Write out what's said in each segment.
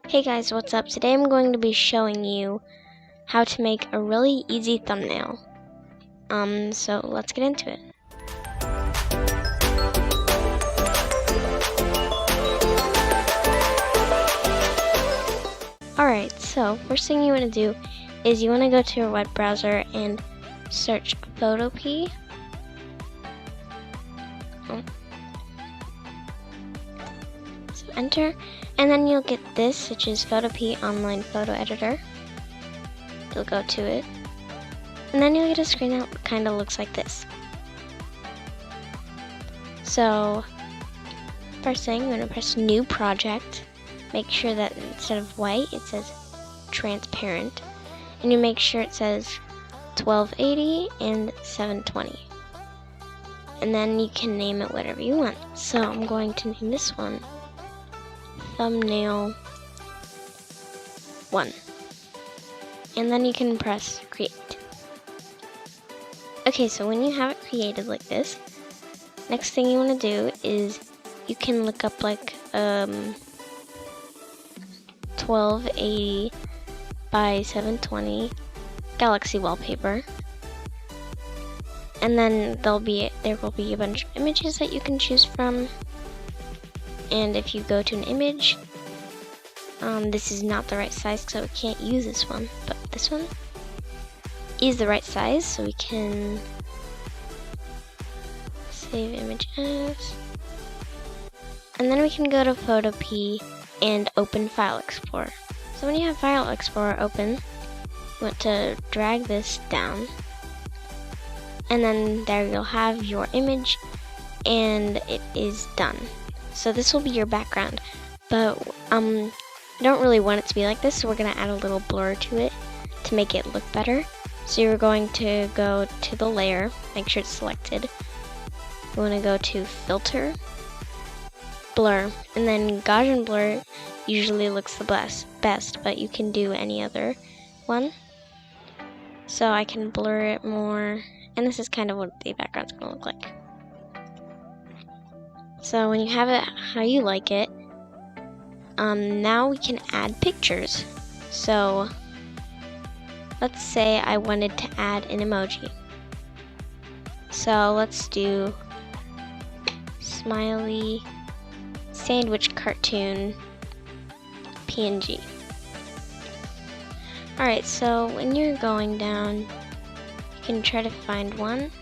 Hey guys, what's up? Today I'm going to be showing you how to make a really easy thumbnail. So let's get into it. Alright, so first thing you want to do is you want to go to your web browser and search Photopea. So enter, and then you'll get this, which is Photopea Online Photo Editor. You'll go to it, and then you'll get a screen that kind of looks like this. So first thing, you're going to press New Project. Make sure that instead of white, it says transparent, and you make sure it says 1280 and 720. And then you can name it whatever you want. So I'm going to name this one Thumbnail 1. And then you can press Create. Okay, so when you have it created like this, next thing you want to do is you can look up like 1280 by 720 galaxy wallpaper. And then there will be a bunch of images that you can choose from. And if you go to an image, this is not the right size, so we can't use this one, but this one is the right size, so we can save image as. And then we can go to Photopea and open File Explorer. So when you have File Explorer open, you want to drag this down, and then there you'll have your image, and it is done. So this will be your background, but I don't really want it to be like this, so we're going to add a little blur to it to make it look better. So you're going to go to the layer, make sure it's selected. You want to go to Filter, Blur, and then Gaussian blur usually looks the best, but you can do any other one. So I can blur it more, and this is kind of what the background's going to look like. So when you have it how you like it, now we can add pictures. So let's say I wanted to add an emoji. So let's do smiley sandwich cartoon PNG. Alright, so when you're going down, you can try to find one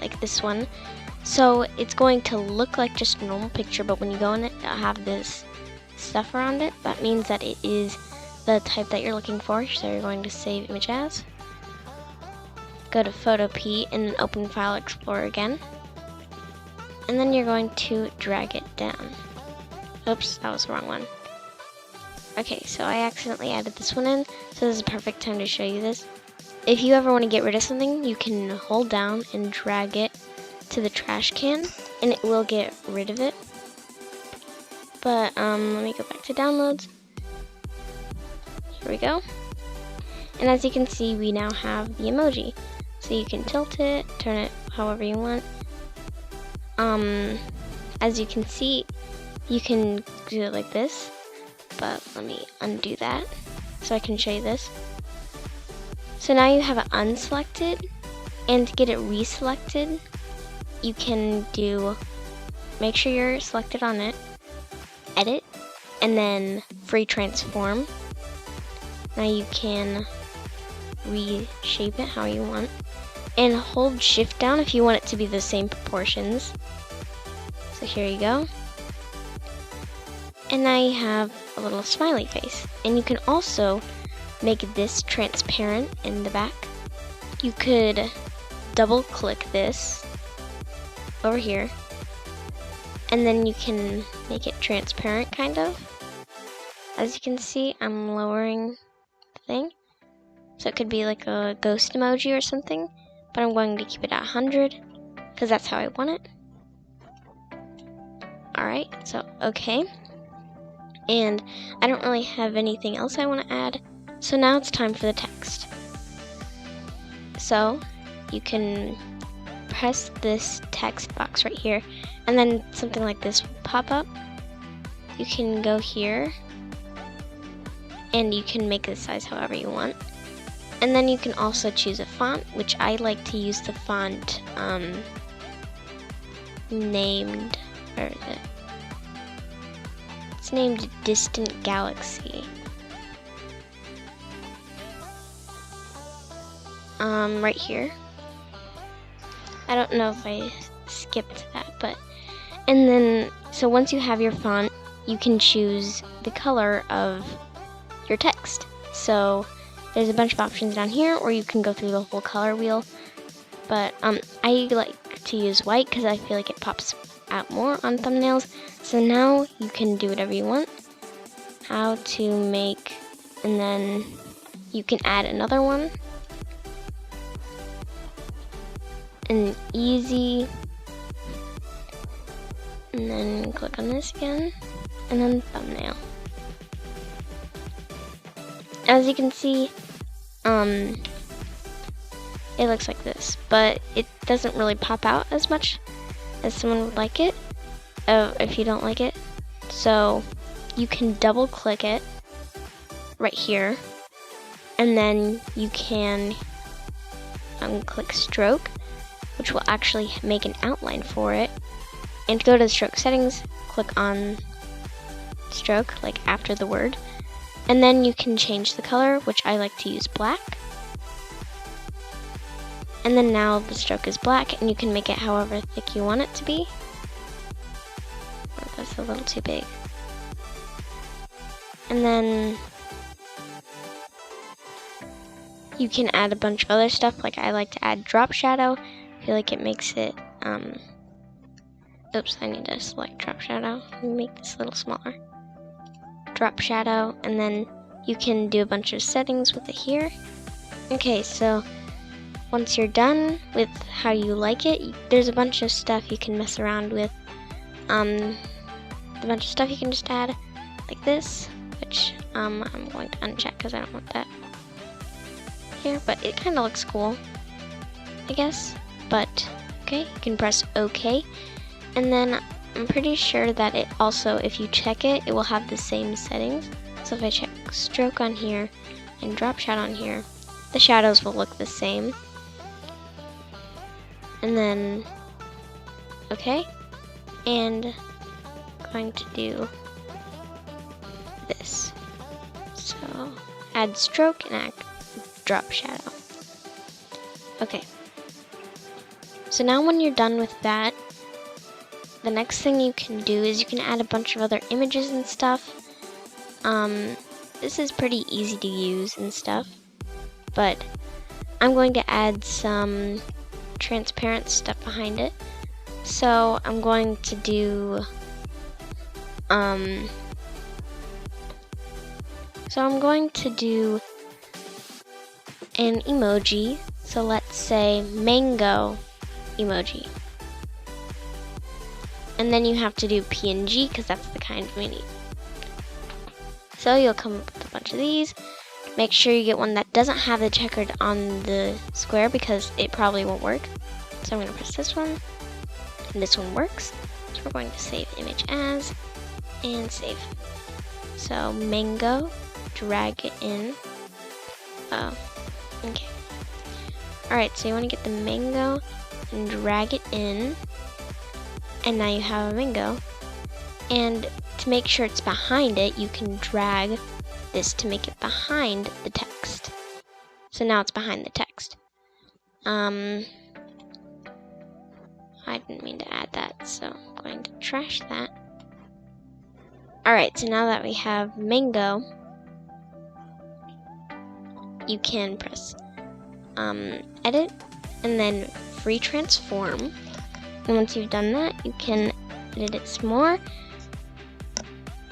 like this one. So it's going to look like just a normal picture, but when you go in it, it'll have this stuff around it. That means that it is the type that you're looking for. So you're going to save image as, go to Photopea and then open File Explorer again. And then you're going to drag it down. Oops, that was the wrong one. Okay, so I accidentally added this one in, so this is a perfect time to show you this. If you ever want to get rid of something, you can hold down and drag it to the trash can, and it will get rid of it. But let me go back to downloads. Here we go. And as you can see, we now have the emoji. So you can tilt it, turn it however you want. As you can see, you can do it like this, but let me undo that so I can show you this. So now you have it unselected, and to get it reselected, you can make sure you're selected on it, edit, and then free transform. Now you can reshape it how you want, and hold shift down if you want it to be the same proportions. So here you go. And now you have a little smiley face. And you can also make this transparent in the back. You could double click this over here, and then you can make it transparent kind of. As you can see, I'm lowering the thing, so it could be like a ghost emoji or something, but I'm going to keep it at 100 because that's how I want it. Alright, so okay, and I don't really have anything else I want to add, so now it's time for the text. So you can press this text box right here, and then something like this will pop up. You can go here and you can make the size however you want. And then you can also choose a font, which I like to use the font named, where is it? It's named Distant Galaxy. Right here. I don't know if I skipped that, but, and then, so once you have your font, you can choose the color of your text. So there's a bunch of options down here, or you can go through the whole color wheel. But I like to use white because I feel like it pops out more on thumbnails. So now you can do whatever you want. How to make, and then you can add another one. And easy. And then click on this again. And then thumbnail. As you can see, it looks like this, but it doesn't really pop out as much as someone would like it, if you don't like it. So you can double click it right here, and then you can click stroke, which will actually make an outline for it. And to go to the stroke settings, click on stroke, like after the word. And then you can change the color, which I like to use black. And then now the stroke is black, and you can make it however thick you want it to be. Oh, that's a little too big. And then you can add a bunch of other stuff, like I like to add drop shadow. I feel like it makes it, oops, I need to select drop shadow and make this a little smaller. Drop shadow, and then you can do a bunch of settings with it here. Okay, so once you're done with how you like it, there's a bunch of stuff you can mess around with. A bunch of stuff you can just add, like this, which I'm going to uncheck because I don't want that here, but it kind of looks cool, I guess. But okay, you can press OK, and then I'm pretty sure that it also, if you check it, it will have the same settings. So if I check stroke on here and drop shadow on here, the shadows will look the same. And then, okay, and I'm going to do this. So add stroke and add drop shadow. Okay. So now when you're done with that, the next thing you can do is you can add a bunch of other images and stuff. This is pretty easy to use and stuff, but I'm going to add some transparent stuff behind it. So I'm going to do, an emoji. So let's say mango emoji. And then you have to do PNG because that's the kind we need. So you'll come up with a bunch of these. Make sure you get one that doesn't have the checkered on the square because it probably won't work. So I'm going to press this one, and this one works. So we're going to save image as, and save. So mango, drag it in. Oh, okay. Alright, so you want to get the mango and drag it in. And now you have a mango. And to make sure it's behind it, you can drag this to make it behind the text. So now it's behind the text. I didn't mean to add that, so I'm going to trash that. Alright, so now that we have mango, you can press edit and then free transform. And once you've done that, you can edit it some more.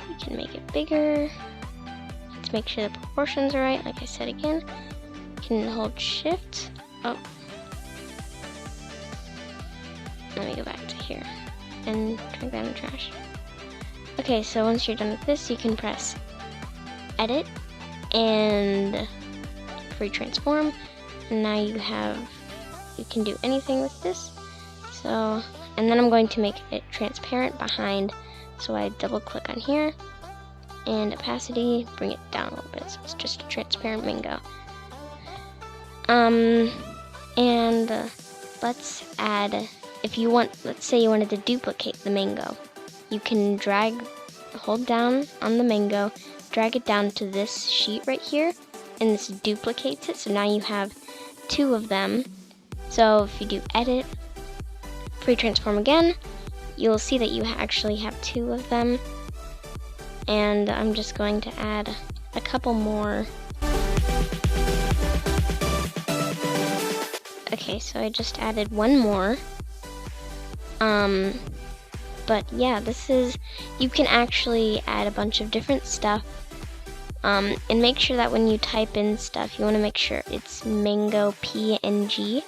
You can make it bigger. Let's make sure the proportions are right, like I said again. You can hold shift. Oh. Let me go back to here and drag that in the trash. Okay, so once you're done with this, you can press edit and free transform. And now you can do anything with this. So, and then I'm going to make it transparent behind. So I double click on here and opacity, bring it down a little bit so it's just a transparent mango. And let's add, if you want, let's say you wanted to duplicate the mango, you can hold down on the mango, drag it down to this sheet right here, and this duplicates it, so now you have 2 of them. So if you do edit, free transform again, you'll see that you actually have 2 of them. And I'm just going to add a couple more. Okay, so I just added 1 more. But yeah, you can actually add a bunch of different stuff. And make sure that when you type in stuff, you want to make sure it's mango PNG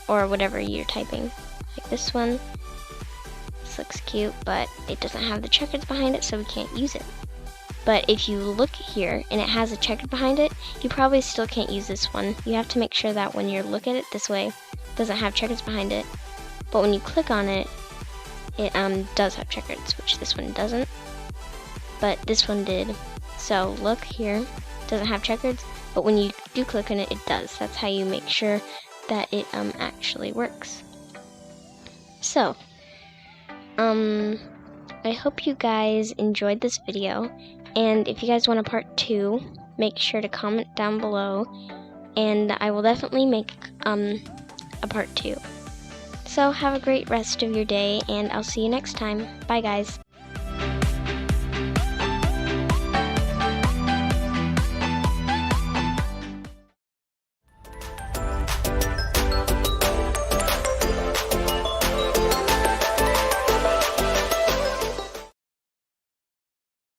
or whatever you're typing. Like this one. This looks cute, but it doesn't have the checkers behind it, so we can't use it. But if you look here and it has a checker behind it, you probably still can't use this one. You have to make sure that when you look at it this way, it doesn't have checkers behind it. But when you click on it, it does have checkers, which this one doesn't. But this one did. So look here, it doesn't have checkers, but when you do click on it, it does. That's how you make sure that it actually works. So, I hope you guys enjoyed this video, and if you guys want a part 2, make sure to comment down below, and I will definitely make a part 2. So have a great rest of your day, and I'll see you next time. Bye guys.